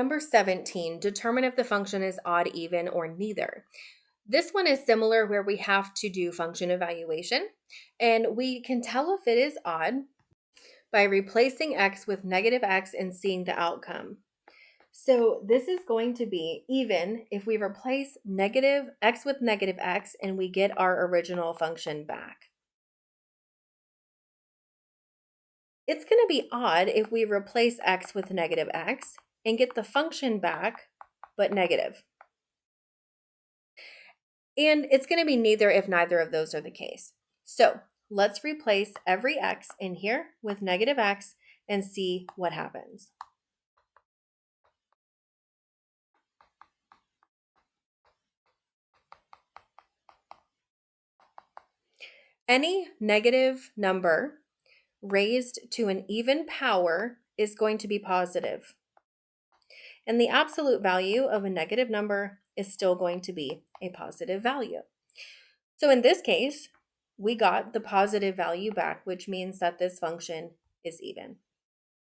Number 17, determine if the function is odd, even, or neither. This one is similar where we have to do function evaluation, and we can tell if it is odd by replacing x with negative x and seeing the outcome. So this is going to be even if we replace negative x with negative x and we get our original function back. It's going to be odd if we replace x with negative x and get the function back, but negative. And it's going to be neither if neither of those are the case. So let's replace every x in here with negative x and see what happens. Any negative number raised to an even power is going to be positive. And the absolute value of a negative number is still going to be a positive value. So in this case, we got the positive value back, which means that this function is even.